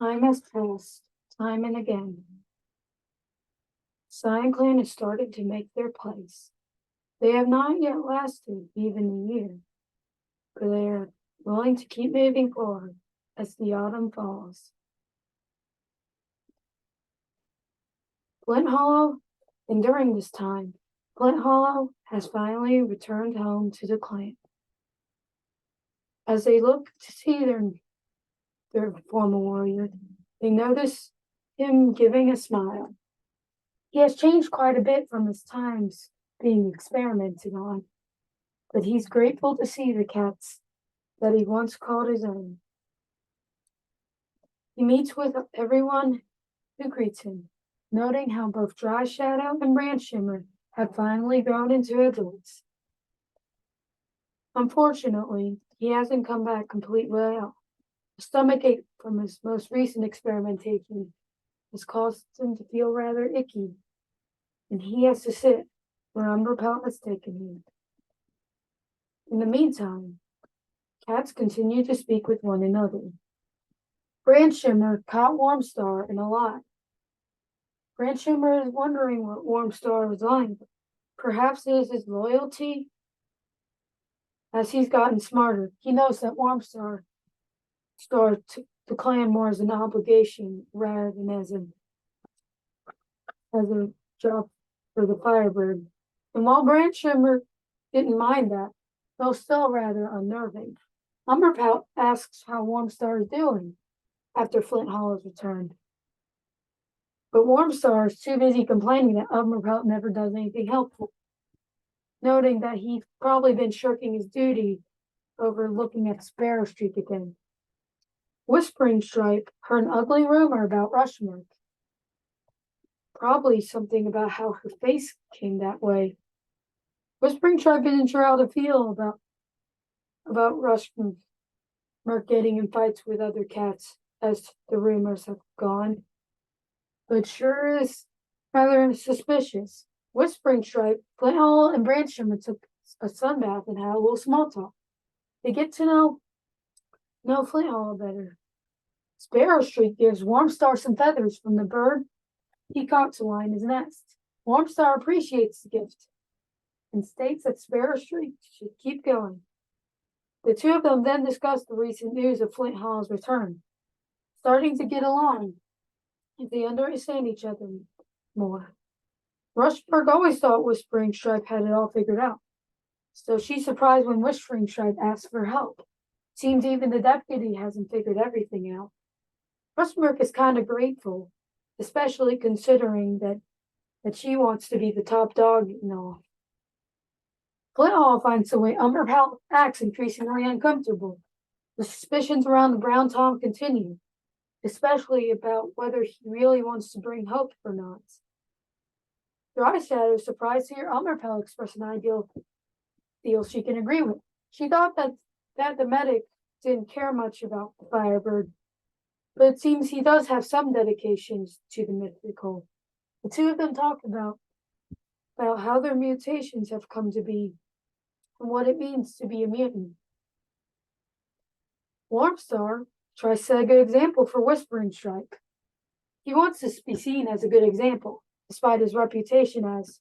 Time has passed, time and again. CyanClan has started to make their place. They have not yet lasted even a year, but they are willing to keep moving forward as the autumn falls. Flint Hollow, and during this time, Flint Hollow has finally returned home to the clan. As they look to see their former warrior, they notice him giving a smile. He has changed quite a bit from his times being experimented on, but he's grateful to see the cats that he once called his own. He meets with everyone who greets him, noting how both Dry Shadow and Branch Shimmer have finally grown into adults. Unfortunately, he hasn't come back completely well. A stomachache from his most recent experimentation has caused him to feel rather icky, and he has to sit where Umberpelt has taken him. In the meantime, cats continue to speak with one another. Branch Shimmer caught Warmstar in a lie. Branch Shimmer is wondering what Warmstar is lying. Perhaps it is his loyalty. As he's gotten smarter, he knows that Warmstar took the clan more as an obligation rather than as a job for the Firebird. And while Branch Shimmer didn't mind that, though still rather unnerving, Umberpelt asks how Warmstar is doing after Flint Hollow's returned. But Warmstar is too busy complaining that Umberpelt never does anything helpful, noting that he's probably been shirking his duty over looking at Sparrowstreak again. Whispering Stripe heard an ugly rumor about Rushmore. Probably something about how her face came that way. Whispering Stripe isn't sure how to feel about Rushmore getting in fights with other cats as the rumors have gone, but sure is rather suspicious. Whispering Stripe, Flint Hollow, and Branch Shimmer took a sunbath and had a little small talk. They get to know Flint Hollow better. Sparrowstreak gives Warmstar some feathers from the bird he caught to line his nest. Warmstar appreciates the gift and states that Sparrowstreak should keep going. The two of them then discuss the recent news of Flint Hollow's return, starting to get along as they understand each other more. Rushberg always thought Whispering Stripe had it all figured out, so she's surprised when Whispering Stripe asks for help. Seems even the deputy hasn't figured everything out. Rushberg is kind of grateful, especially considering that she wants to be the top dog and all. Flint Hollow finds the way Umberpelt acts increasingly uncomfortable. The suspicions around the Brown Tom continue, especially about whether he really wants to bring hope or not. Dry Shadow is surprised to hear Umberpelt express an ideal deal she can agree with. She thought that the medic didn't care much about the Firebird, but it seems he does have some dedications to the mythical. The two of them talk about how their mutations have come to be and what it means to be a mutant. Warmstar tries to set a good example for Whispering Stripe. He wants to be seen as a good example, despite his reputation as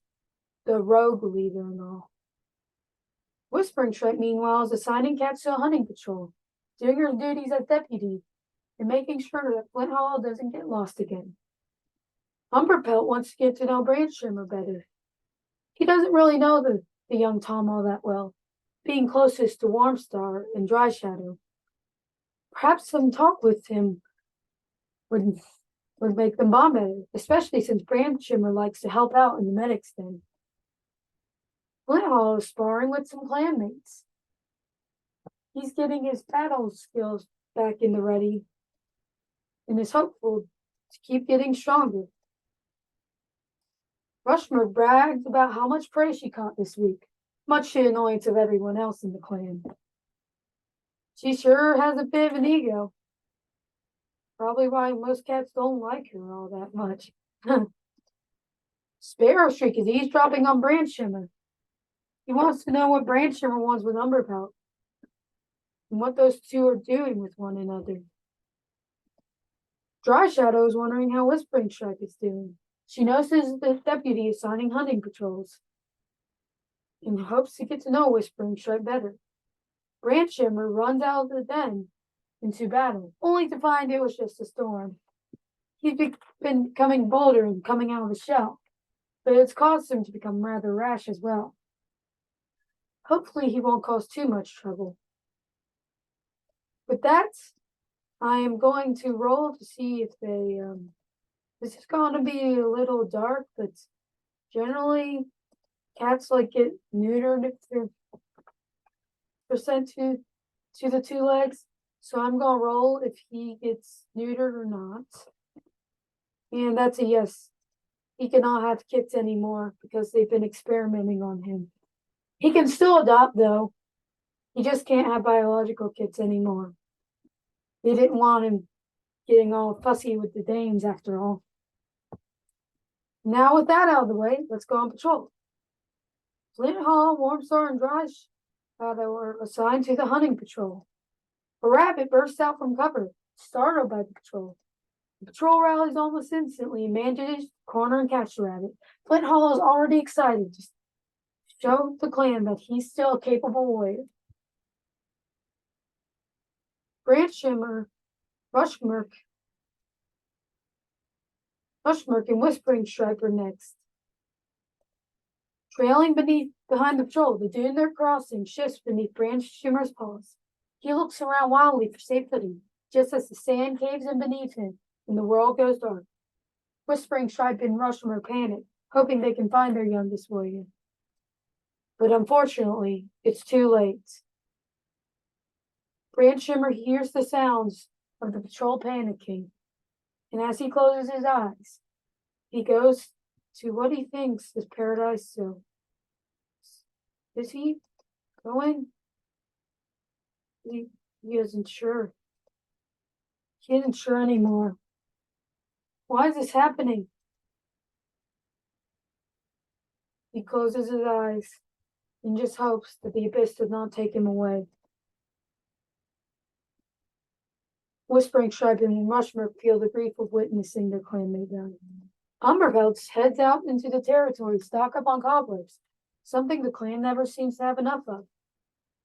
the rogue leader and all. Whispering Stripe, meanwhile, is assigning cats to a hunting patrol, doing her duties as deputy, and making sure that Flint Hollow doesn't get lost again. Umberpelt wants to get to know Branch Shimmer better. He doesn't really know the young Tom all that well, being closest to Warmstar and Dry Shadow. Perhaps some talk with him would make them bond better, especially since Branch Shimmer likes to help out in the medic's den. Flint Hollow is sparring with some clanmates. He's getting his battle skills back in the ready and is hopeful to keep getting stronger. Rushmore brags about how much prey she caught this week, much to the annoyance of everyone else in the clan. She sure has a bit of an ego. Probably why most cats don't like her all that much. Sparrowstreak is eavesdropping on Branch Shimmer. He wants to know what Branch Shimmer wants with Umberpelt and what those two are doing with one another. Dry Shadow is wondering how Whispering Strike is doing. She notices the deputy is signing hunting patrols and hopes to get to know Whispering Strike better. Branch Shimmer runs out of the den into battle, only to find it was just a storm. He's been becoming bolder and coming out of the shell, but it's caused him to become rather rash as well. Hopefully he won't cause too much trouble. With that, I am going to roll to see if they, this is going to be a little dark, but generally cats like get neutered if they're percent to the 2 legs. So I'm going to roll if he gets neutered or not. And that's a yes. He cannot have kits anymore because they've been experimenting on him. He can still adopt, though. He just can't have biological kits anymore. They didn't want him getting all fussy with the dames after all. Now with that out of the way, let's go on patrol. Flint Hall, Warmstar, and Dry Shadow were assigned to the hunting patrol. A rabbit bursts out from cover, startled by the patrol. The patrol rallies almost instantly and manages to corner and catch the rabbit. Flint Hall is already excited to show the clan that he's still a capable warrior. Branch Shimmer, Rushmurk, and Whispering Strike are next. Trailing behind the patrol, the dune they're crossing shifts beneath Branch Shimmer's paws. He looks around wildly for safe footing, just as the sand caves in beneath him and the world goes dark. Whispering Strike and Rushmurk panic, hoping they can find their youngest warrior. But unfortunately, it's too late. Branch Shimmer hears the sounds of the patrol panicking, and as he closes his eyes, he goes to what he thinks is Paradise Hill. Is he going? He isn't sure. He isn't sure anymore. Why is this happening? He closes his eyes and just hopes that the abyss does not take him away. Whispering Strike and Rushmurk feel the grief of witnessing their clanmate die. Umberpelt heads out into the territory, stock up on cobwebs, something the clan never seems to have enough of.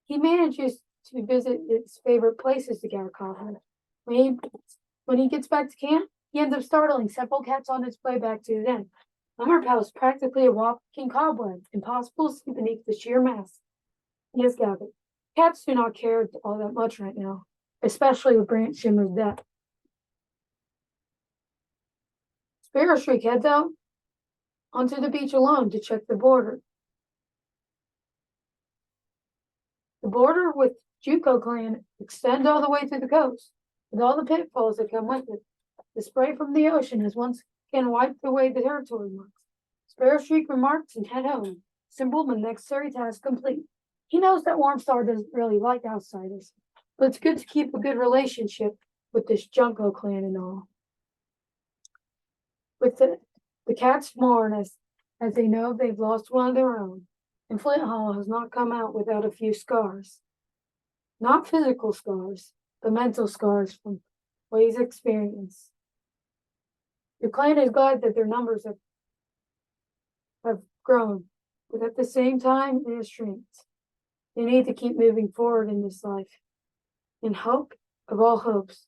He manages to visit its favorite places to gather cobwebs. When he gets back to camp, he ends up startling several cats on his way back to the den. Umberpelt is practically a walking cobweb, impossible to see beneath the sheer mass he has gathered. Cats do not care all that much right now, especially with Branch Shimmer's death. Sparrowstreak heads out onto the beach alone to check the border. The border with Juco clan extends all the way to the coast, with all the pitfalls that come with it. The spray from the ocean has once again wiped away the territory marks. Sparrowstreak remarks and head home. Simple but necessary task complete. He knows that Warmstar doesn't really like outsiders, but it's good to keep a good relationship with this Junko clan and all. With the cats mourn as they know they've lost one of their own, and Flint Hall has not come out without a few scars. Not physical scars, but mental scars from what he's experienced. The clan is glad that their numbers have grown, but at the same time, it has shrinked. They need to keep moving forward in this life, in hope of all hopes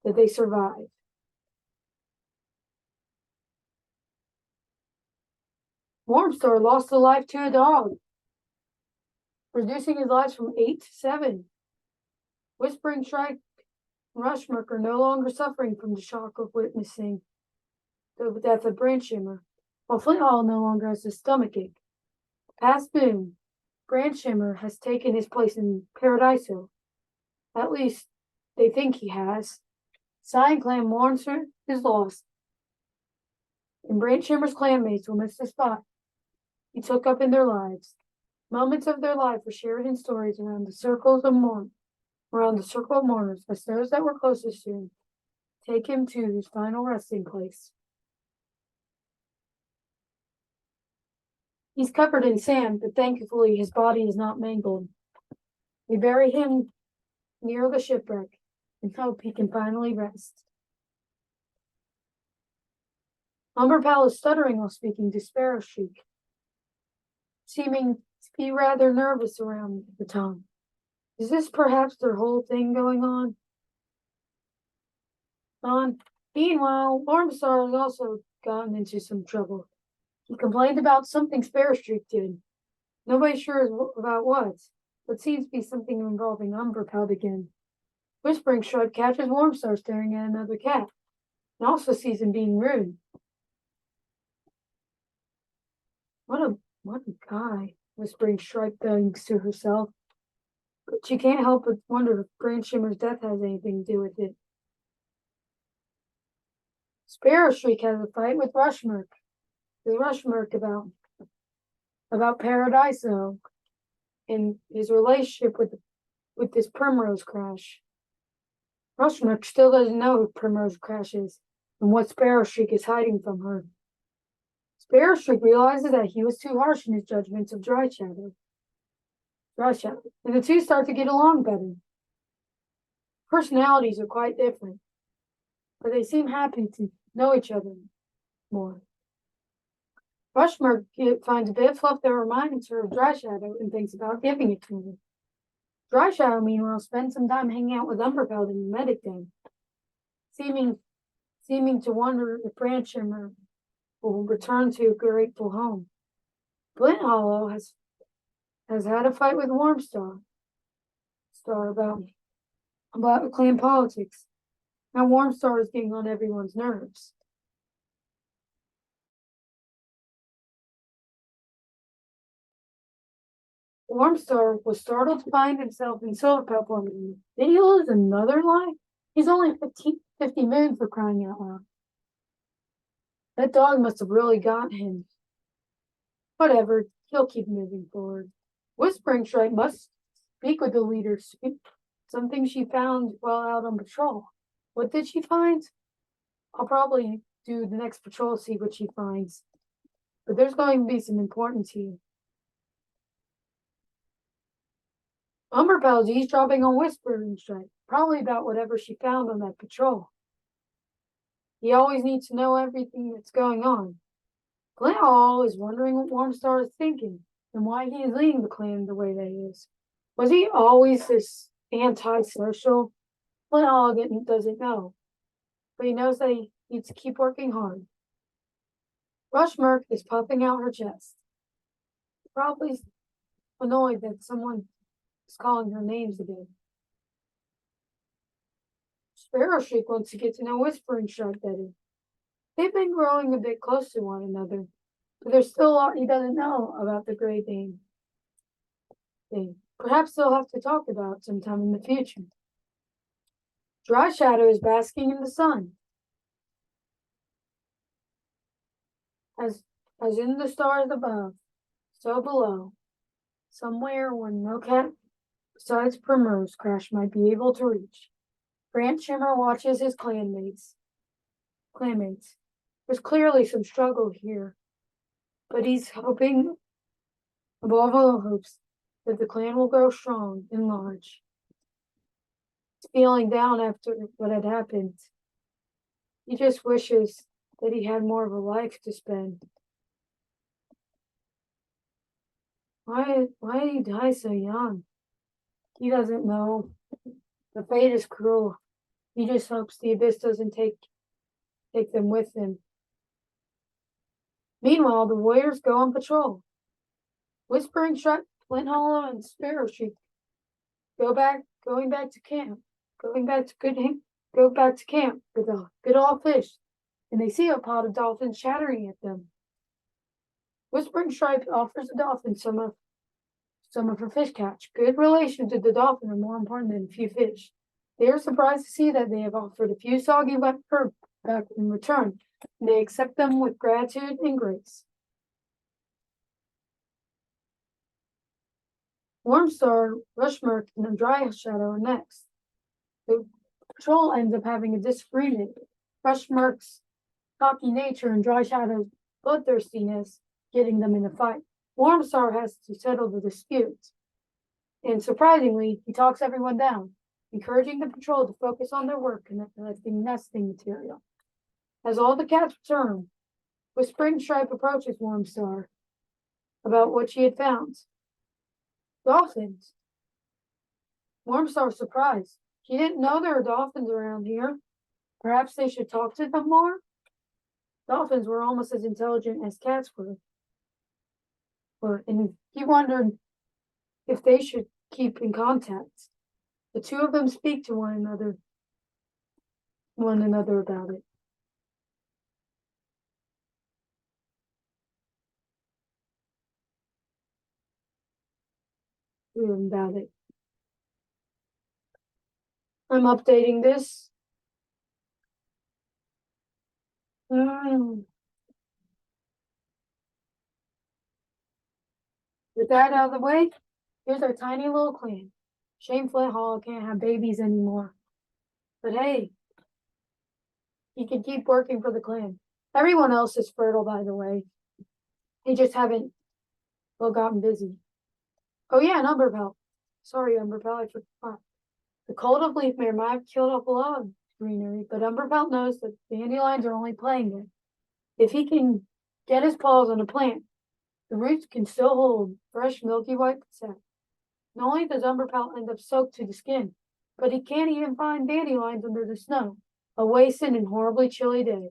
that they survive. Warmstar lost a life to a dog, reducing his lives from 8 to 7. Whispering Strike and Rushmurk are no longer suffering from the shock of witnessing the death of Branch Shimmer, while Flint Hall no longer has a stomachache. Past noon, Branch Shimmer has taken his place in Paradise Hill. At least, they think he has. CyanClan mourns his loss, and Branch Shimmer's clanmates will miss the spot he took up in their lives. Moments of their life were shared in stories around the circle of mourners, as those that were closest to him take him to his final resting place. He's covered in sand, but thankfully his body is not mangled. They bury him near the shipwreck and hope he can finally rest. Umberpelt is stuttering while speaking to Sparrowstreak, seeming to be rather nervous around the tongue. Is this perhaps their whole thing going on? Meanwhile, Warmstar has also gotten into some trouble. He complained about something Sparrowstreak did. Nobody's sure about what, but seems to be something involving Umberpelt again. Whispering Stripe catches Warmstar staring at another cat, and also sees him being rude. What a guy, Whispering Stripe thinks to herself. But she can't help but wonder if Brain Shimmer's death has anything to do with it. Sparrowstreak has a fight with Rushmurk. With Rushmurk about Paradiso and his relationship with this Primrose Crash. Rushmurk still doesn't know who Primrose Crash is and what Sparrowstreak is hiding from her. Sparrowstreak realizes that he was too harsh in his judgments of Dry Shadow, and the two start to get along better. Personalities are quite different, but they seem happy to know each other more. Rushmurk finds a bit of fluff that reminds her of Dry Shadow and thinks about giving it to her. Dry Shadow, meanwhile, spends some time hanging out with Umberpelt in the medic den, seeming to wonder if Branch Shimmer will return to a grateful home. Flint Hollow has had a fight with Warmstar about clan politics. Now Warmstar is getting on everyone's nerves. Warmstar was startled to find himself in Silverpelt one evening. Did he lose another life? He's only 50 moon for crying out loud. That dog must have really got him. Whatever, he'll keep moving forward. Whispering Stripe must speak with the leader. Something she found while out on patrol. What did she find? I'll probably do the next patrol to see what she finds. But there's going to be some importance here. Umberpelt is eavesdropping on Whispering Stripe, probably about whatever she found on that patrol. He always needs to know everything that's going on. Flint Hall is wondering what Warmstar is thinking and why he is leading the clan the way that he is. Was he always this antisocial? Flint Hall doesn't know, but he knows that he needs to keep working hard. Rushmurk is puffing out her chest, probably annoyed that someone is calling her names again. Sparrowstreak wants to get to know Whispering Stripe better. They've been growing a bit close to one another, but there's still a lot he doesn't know about the Grey Dane thing. Perhaps they'll have to talk about sometime in the future. Dry Shadow is basking in the sun. As in the stars above, so below, somewhere where no cat besides Primrose Crash might be able to reach. Branch Shimmer watches his clanmates. There's clearly some struggle here, but he's hoping, above all hopes, that the clan will grow strong and large. He's feeling down after what had happened. He just wishes that he had more of a life to spend. Why did he die so young? He doesn't know. The fate is cruel. He just hopes the abyss doesn't take them with him. Meanwhile, the warriors go on patrol. Whispering Stripe, Flint Hollow, and Sparrowstreak going back to camp with a good old fish, and they see a pod of dolphins chattering at them. Whispering Stripe offers the dolphin some of her fish catch. Good relations with the dolphin are more important than a few fish. They are surprised to see that they have offered a few soggy wet herb back in return. They accept them with gratitude and grace. Warmstar, Rushmurk, and Dry Shadow are next. The patrol ends up having a disagreement. Rushmurk's cocky nature and Dry Shadow's bloodthirstiness getting them in a fight. Warmstar has to settle the dispute. And surprisingly, he talks everyone down, encouraging the patrol to focus on their work and collecting nesting material. As all the cats return, Whispering Stripe approaches Warmstar about what she had found. Dolphins. Warmstar surprised. She didn't know there were dolphins around here. Perhaps they should talk to them more? Dolphins were almost as intelligent as cats were. And he wondered if they should keep in contact. The two of them speak to one another about it. About it. I'm updating this. With that out of the way, here's our tiny little clan. Shame Flint Hollow can't have babies anymore. But hey, he can keep working for the clan. Everyone else is fertile, by the way. They just haven't, gotten busy. Oh yeah, and Umberpelt. Sorry, Umberpelt, I forgot. The cold of Leafmare might have killed off a lot of greenery, but Umberpelt knows that dandelions are only playing there. If he can get his paws on a plant, the roots can still hold fresh, milky white sap. Not only does Umberpelt end up soaked to the skin, but he can't even find dandelions under the snow, a wasted and horribly chilly day.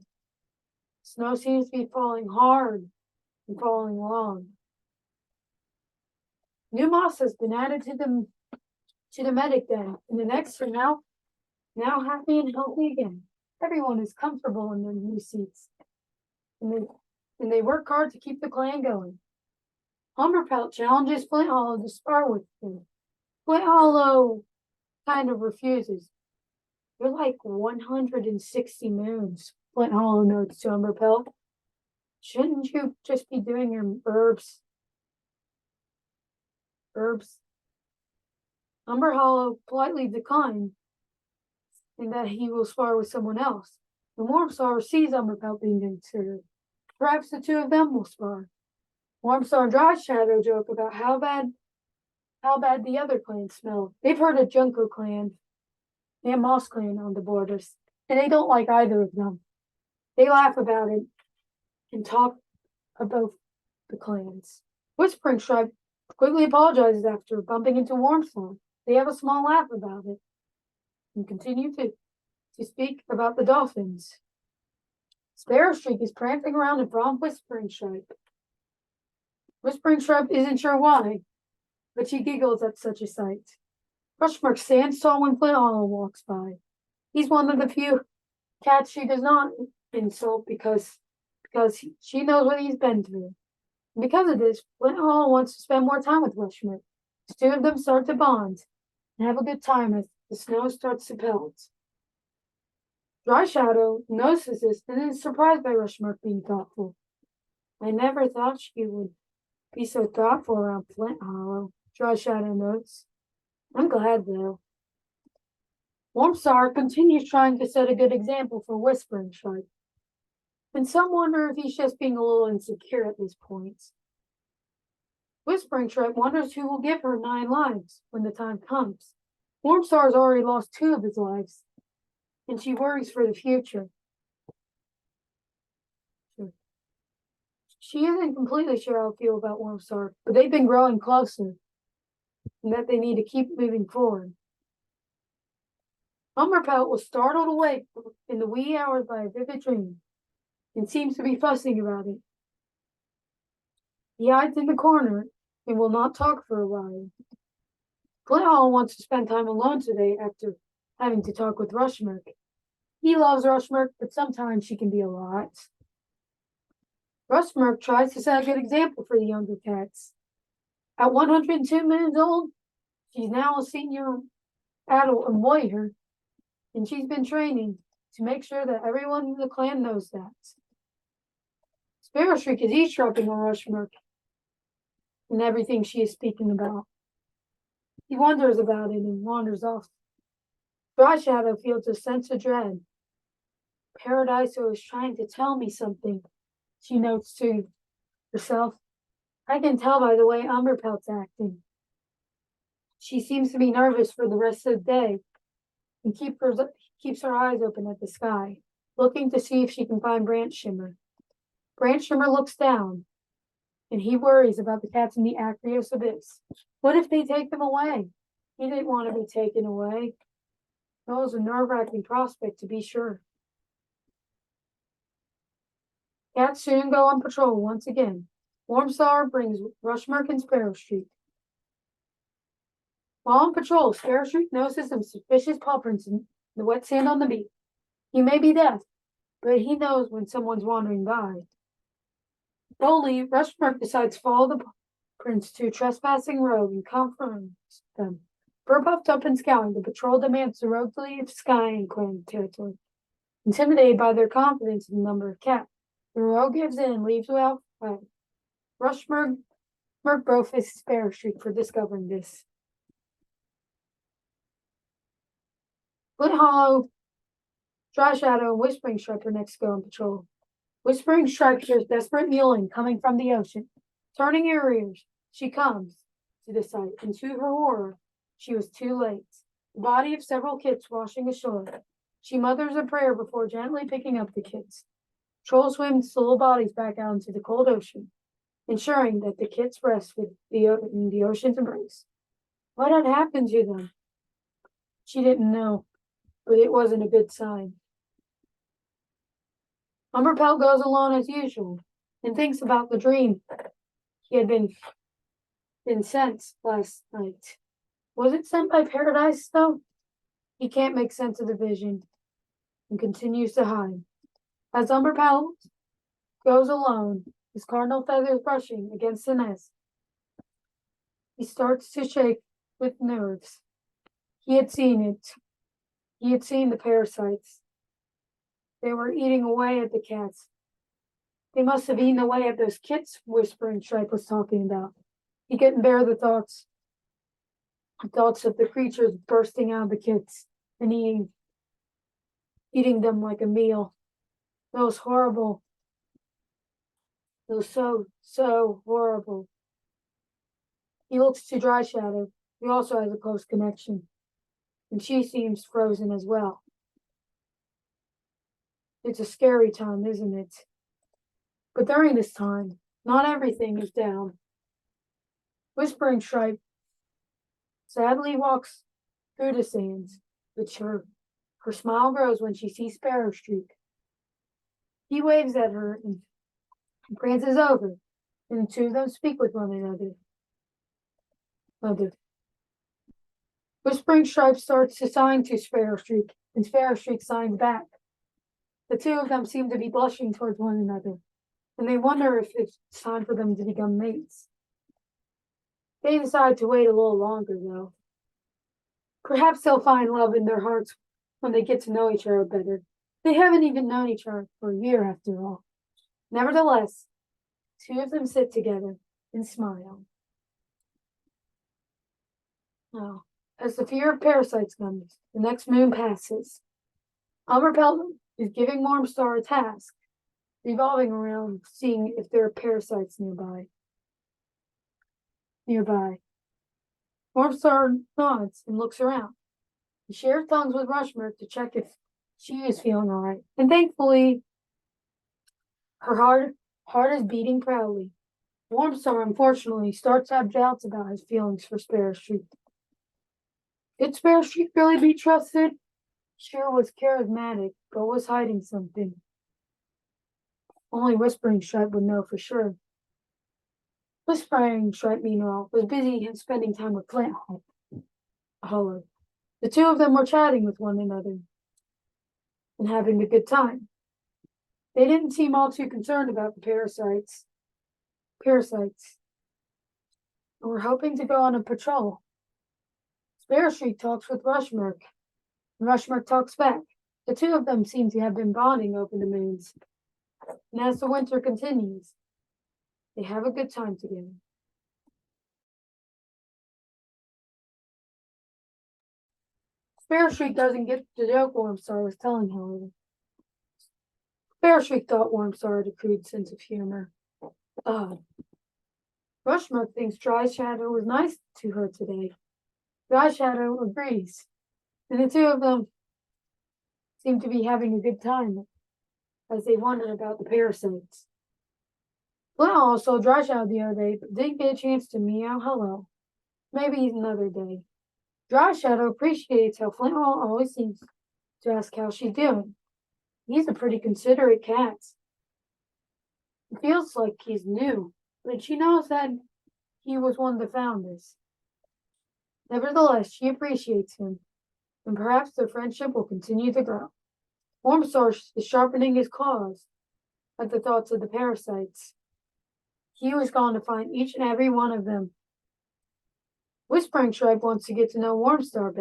Snow seems to be falling hard and falling long. New moss has been added to the medic den, and the next are now happy and healthy again. Everyone is comfortable in their new seats, and they work hard to keep the clan going. Umberpelt challenges Flint Hollow to spar with him. Flint Hollow kind of refuses. You're like 160 moons, Flint Hollow notes to Umberpelt. Shouldn't you just be doing your herbs? Umber Hollow politely declined, in that he will spar with someone else. The Warmstar sees Umberpelt being considered. Perhaps the two of them will spar. Warmstar and Dry Shadow joke about how bad the other clans smell. They've heard of Junko Clan and Moss Clan on the borders, and they don't like either of them. They laugh about it and talk about the clans. Whispering Stripe quickly apologizes after bumping into Warmstar. They have a small laugh about it and continue to speak about the dolphins. Sparrowstreak is prancing around in front of Whispering Stripe. Whispering Stripe isn't sure why, but she giggles at such a sight. Rushmark stands tall when Flint Hollow walks by. He's one of the few cats she does not insult because she knows what he's been through. And because of this, Flint Hollow wants to spend more time with Rushmark. The two of them start to bond and have a good time as the snow starts to melt. Dry Shadow notices this and is surprised by Rushmark being thoughtful. I never thought she would be so thoughtful around Flint Hollow, Dry Shadow notes. I'm glad, though. Warmstar continues trying to set a good example for Whispering Stripe, and some wonder if he's just being a little insecure at this point. Whispering Stripe wonders who will give her 9 lives when the time comes. Warmstar has already lost 2 of his lives, and she worries for the future. She isn't completely sure how to feel about Warmstar, but they've been growing closer, and that they need to keep moving forward. Umberpelt was startled awake in the wee hours by a vivid dream, and seems to be fussing about it. He hides in the corner and will not talk for a while. Flint Hollow wants to spend time alone today after having to talk with Rushmark. He loves Rushmark, but sometimes she can be a lot. Rushmark tries to set a good example for the younger cats. At 102 minutes old, she's now a senior adult and warrior, and she's been training to make sure that everyone in the clan knows that. Sparrowstreak is eavesdropping on Rushmark and everything she is speaking about. He wonders about it and wanders off. Dry Shadow feels a sense of dread. Paradiso is trying to tell me something, she notes to herself. I can tell by the way Umberpelt's acting. She seems to be nervous for the rest of the day and keeps her eyes open at the sky, looking to see if she can find branch shimmer. Branch Shimmer looks down, and he worries about the cats in the aqueous abyss. What if they take them away? He didn't want to be taken away. That was a nerve-wracking prospect, to be sure. Cats soon go on patrol once again. Warmstar brings Rushmark and Sparrowstreak. While on patrol, Sparrowstreak notices some suspicious paw prints in the wet sand on the beach. He may be deaf, but he knows when someone's wandering by. Boldly, Rushmark decides to follow the prints to a trespassing rogue and confronts them. Fur puffed up and scowling, the patrol demands the rogue to leave CyanClan territory. Intimidated by their confidence in the number of cats, the rogue gives in and leaves without fight. Rushmark both faces Sparrowstreak for discovering this. Flint Hollow, Dry Shadow, and Whispering Stripe are next to go on patrol. Whispering Stripe hears desperate mewling coming from the ocean. Turning her ears, she comes to the site, and to her horror, she was too late. The body of several kits washing ashore. She mutters a prayer before gently picking up the kits. Troll swims the little bodies back out into the cold ocean, ensuring that the kits rest in the ocean's embrace. What had happened to them? She didn't know, but it wasn't a good sign. Umberpelt goes alone as usual and thinks about the dream he had been sent last night. Was it sent by Paradise, though? He can't make sense of the vision and continues to hide. As Umberpelt goes alone, his cardinal feathers brushing against the nest, he starts to shake with nerves. He had seen it. He had seen the parasites. They were eating away at the cats. They must have eaten away at those kits Whispering Stripe was talking about. He couldn't bear the thoughts of the creatures bursting out of the kits and eating them like a meal. That was horrible. It was so horrible. He looks to Dry Shadow, who also has a close connection, and she seems frozen as well. It's a scary time, isn't it? But during this time, not everything is down. Whispering Stripe sadly walks through the sands, but her smile grows when she sees Sparrowstreak. He waves at her and prances over, and the two of them speak with one another. Whispering Stripe starts to sign to Sparrowstreak, and Sparrowstreak signs back. The two of them seem to be blushing towards one another, and they wonder if it's time for them to become mates. They decide to wait a little longer, though. Perhaps they'll find love in their hearts when they get to know each other better. They haven't even known each other for a year, after all. Nevertheless, two of them sit together and smile. Now, as the fear of parasites comes, the next moon passes. Umberpelt is giving Warmstar a task, revolving around seeing if there are parasites nearby. Warmstar nods and looks around. He shares tongues with Rushmark to check if she is feeling all right, and thankfully, her heart is beating proudly. Warmstar, unfortunately, starts to have doubts about his feelings for Sparrowstreak. Could Sparrowstreak really be trusted? Sure was charismatic, but was hiding something. Only Whispering Stripe would know for sure. Whispering Stripe, meanwhile, was busy spending time with Flint Hollow. The two of them were chatting with one another and having a good time. They didn't seem all too concerned about the parasites. And were hoping to go on a patrol. Sparrowstreak talks with Rushmark, and Rushmark talks back. The two of them seem to have been bonding over the moons. And as the winter continues, they have a good time together. Sparrowstreak doesn't get the joke Warmstar was telling, however. Sparrowstreak thought Warmstar had a crude sense of humor. Rushmark thinks Dry Shadow was nice to her today. Dry Shadow agrees, and the two of them seem to be having a good time as they wonder about the parasites. Flint also dry shot the other day, but didn't get a chance to meow hello. Maybe another day. Dry Shadow appreciates how Flint always seems to ask how she's doing. He's a pretty considerate cat. It feels like he's new, but she knows that he was one of the founders. Nevertheless, she appreciates him, and perhaps their friendship will continue to grow. Warmstar is sharpening his claws at the thoughts of the parasites. He was going to find each and every one of them. Whispering Stripe wants to get to know Warmstar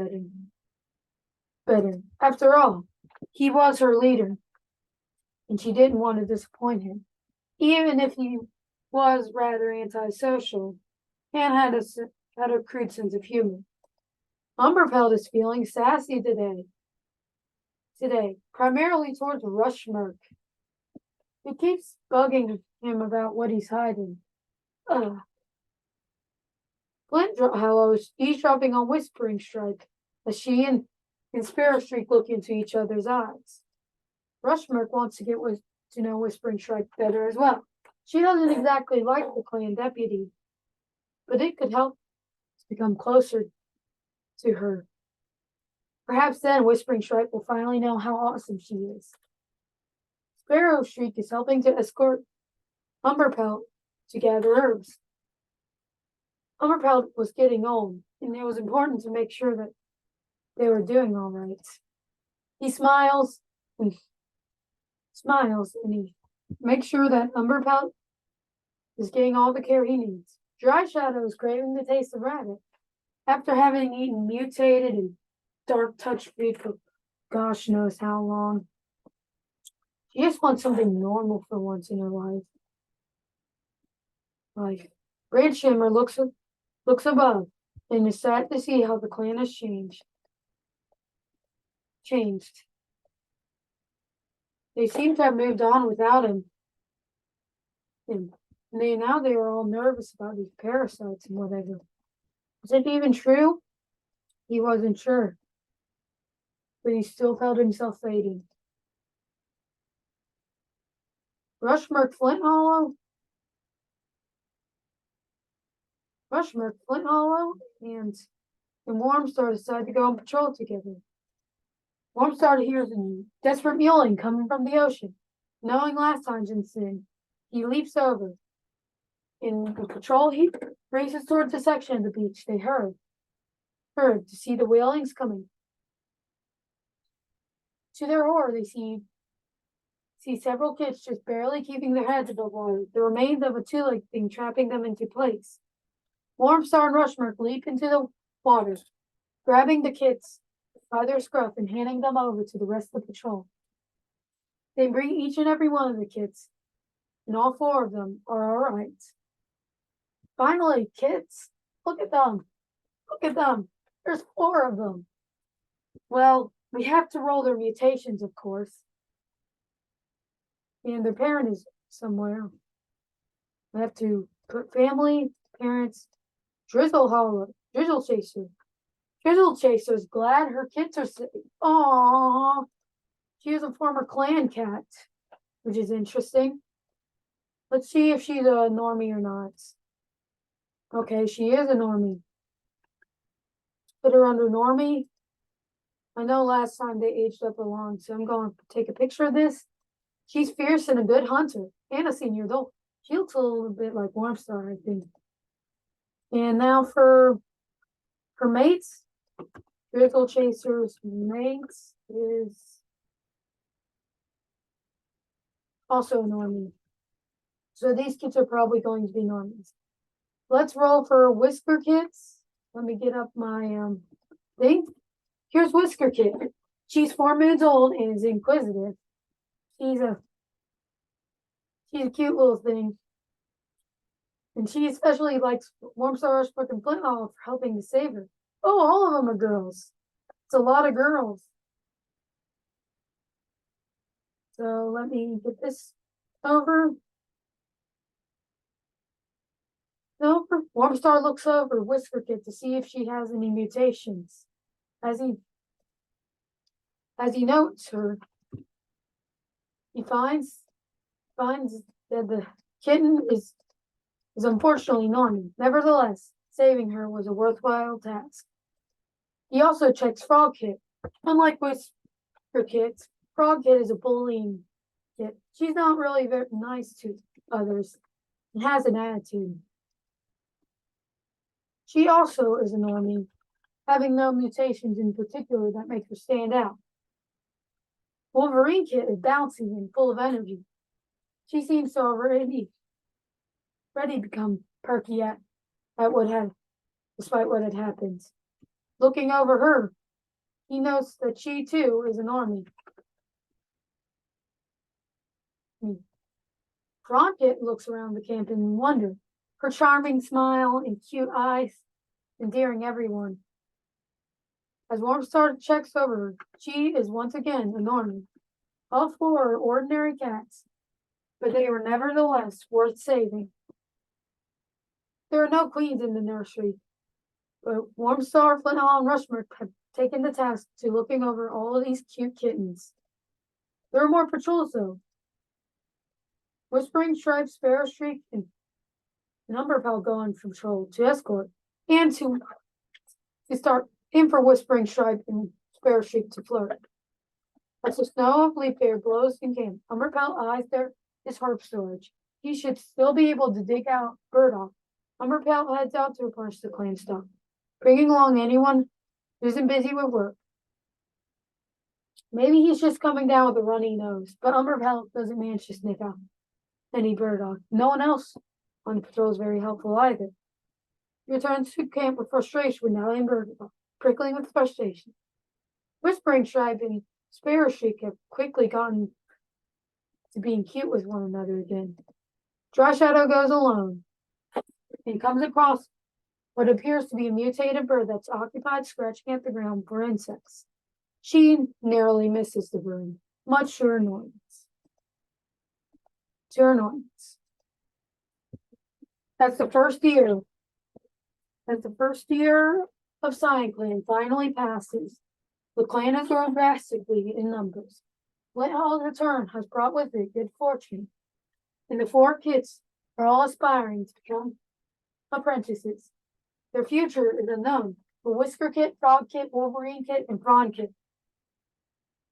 better. After all, he was her leader, and she didn't want to disappoint him, even if he was rather antisocial and had a crude sense of humor. Umberpelt is feeling sassy today, primarily towards Rushmurk. He keeps bugging him about what he's hiding. Flint, however, is eavesdropping on Whispering Strike as she and Sparrowstreak look into each other's eyes. Rushmurk wants to get to know Whispering Strike better as well. She doesn't exactly like the clan deputy, but it could help to become closer to her. Perhaps then Whispering Strike will finally know how awesome she is. Sparrowstreak is helping to escort Umberpelt to gather herbs. Umberpelt was getting old, and it was important to make sure that they were doing all right. He smiles and he makes sure that Umberpelt is getting all the care he needs. Dry Shadow is craving the taste of rabbit after having eaten mutated and dark touch food for gosh knows how long. She just wants something normal for once in her life. Red Shimmer looks above and is sad to see how the clan has changed. They seem to have moved on without him. And now they are all nervous about these parasites and whatever. Is it even true? He wasn't sure, but he still felt himself fading. Rushmurk, Flint Hollow, and Warmstar decide to go on patrol together. Warmstar hears a desperate mewling coming from the ocean. Knowing last time's incident, he leaps over. In the patrol, he races towards the section of the beach they heard to see the wailings coming. To their horror, they see several kids just barely keeping their heads above water, the remains of a two-legged thing trapping them into place. Warmstar and Rushmurk leap into the water, grabbing the kids by their scruff and handing them over to the rest of the patrol. They bring each and every one of the kids, and all four of them are all right. Finally, kids, look at them. There's four of them. Well, we have to roll their mutations, of course. And their parent is somewhere. We have to put family, parents, Drizzle Chaser. Drizzle Chaser is glad her kids are safe. Aww. She is a former clan cat, which is interesting. Let's see if she's a normie or not. Okay, she is a normie. Put her under normie. I know last time they aged up along, so I'm going to take a picture of this. She's fierce and a good hunter, and a senior adult. She looks a little bit like Warmstar, I think. And now for her mates. Drizzle Chaser's mates is also a normie. So these kids are probably going to be normies. Let's roll for Whisker Kids. Let me get up my thing. Here's Whisker Kid. She's 4 months old and is inquisitive. She's a cute little thing. And she especially likes Warmstar, Rushmurk, and Flint Hollow for helping to save her. Oh, all of them are girls. It's a lot of girls. So let me get this over. Warmstar looks over Whisker Kid to see if she has any mutations. As he notes her, he finds that Kitten is unfortunately Norman. Nevertheless, saving her was a worthwhile task. He also checks Frog Kit. Unlike Whisper Kit, Frog Kit is a bullying kit. She's not really very nice to others and has an attitude. She also is a normie, having no mutations in particular that make her stand out. Wolverine Kit is bouncy and full of energy. She seems to already ready to become perky at what had, despite what had happened. Looking over her, he notes that she too is an normie. Rocket looks around the camp in wonder, her charming smile and cute eyes endearing everyone. As Warmstar checks over her, she is once again a normie. All four are ordinary cats, but they were nevertheless worth saving. There are no queens in the nursery, but Warmstar, Flinthall, and Rushmore have taken the task to looking over all of these cute kittens. There are more patrols, though. Whispering Stripe, Sparrowstreak, and Umberpelt go on patrol to escort, and to start in for Whispering Stripe and Sparrowstreak to flirt. As the snow of leaf air blows in camp, Umberpelt eyes his herb storage. He should still be able to dig out burdock. Umberpelt heads out to replenish the clan stock, bringing along anyone who isn't busy with work. Maybe he's just coming down with a runny nose, but Umberpelt doesn't manage to sniff out any burdock. No one else on the patrol is very helpful either. He returns to camp with frustration with Nellie and burdock, prickling with frustration. Whispering Stripe and Sparrowstreak have quickly gotten to being cute with one another again. Dry Shadow goes alone and comes across what appears to be a mutated bird that's occupied scratching at the ground for insects. She narrowly misses the bird, much to her annoyance. As the first year of CyanClan finally passes, the clan has grown drastically in numbers. Flinthall's return has brought with it good fortune, and the four kids are all aspiring to become apprentices. Their future is unknown, but Whisker Kit, Frog Kit, Wolverine Kit, and Prawn Kit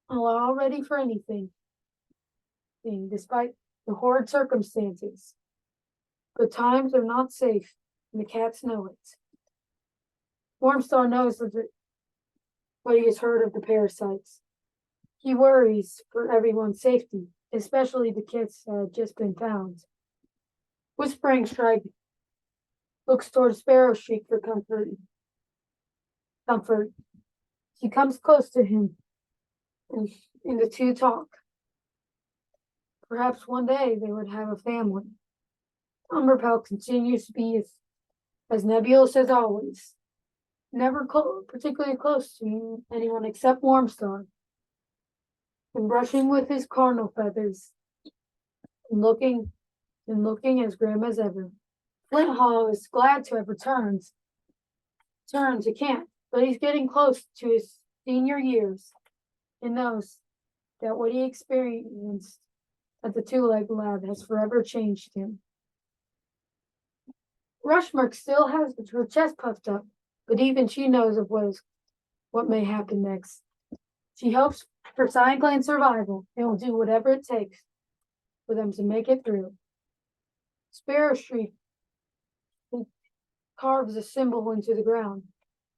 are all ready for anything, despite the horrid circumstances. But times are not safe, and the cats know it. Warmstar knows what he has heard of the parasites. He worries for everyone's safety, especially the kids that have just been found. Whispering Stripe looks toward Sparrowstreak for comfort. She comes close to him, and the two talk. Perhaps one day they would have a family. Umberpelt continues to be as nebulous as always, never particularly close to anyone except Warmstar, and brushing with his cardinal feathers, and looking as grim as ever. Flinthall is glad to have returned to camp, but he's getting close to his senior years and knows that what he experienced at the two-leg lab has forever changed him. Rushmore still has her chest puffed up, but even she knows of what may happen next. She hopes for CyanClan survival and will do whatever it takes for them to make it through. Sparrowstreak carves a symbol into the ground,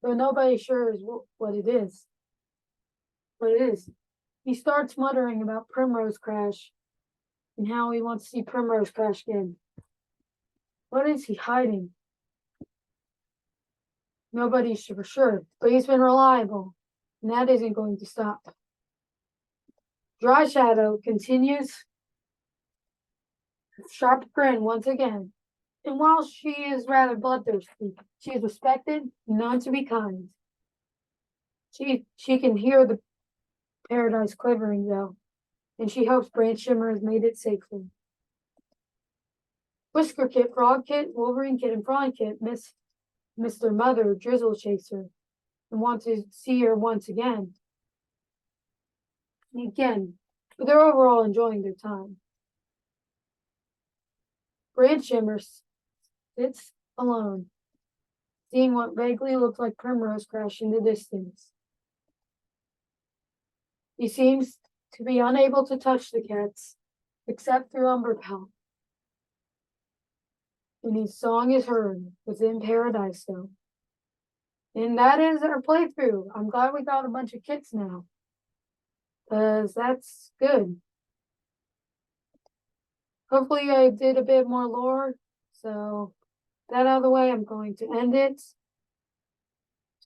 though nobody sure is what it is. He starts muttering about Primrose Crash and how he wants to see Primrose Crash again. What is he hiding? Nobody's for sure, but he's been reliable, and that isn't going to stop. Dry Shadow continues with sharp grin once again, and while she is rather bloodthirsty, she is respected and known to be kind. She can hear the paradise quivering, though, and she hopes Branch Shimmer has made it safely. Whisker Kit, Frog Kit, Wolverine Kit, and Prawn Kit miss their mother, Drizzle Chaser, and want to see her once again. But they're overall enjoying their time. Bridge Shimmer sits alone, seeing what vaguely looked like Primrose crash in the distance. He seems to be unable to touch the cats, except through Umberpelt. And his song is heard within Paradise Zone. And that is our playthrough. I'm glad we got a bunch of kits now, because that's good. Hopefully I did a bit more lore. So that out of the way, I'm going to end it.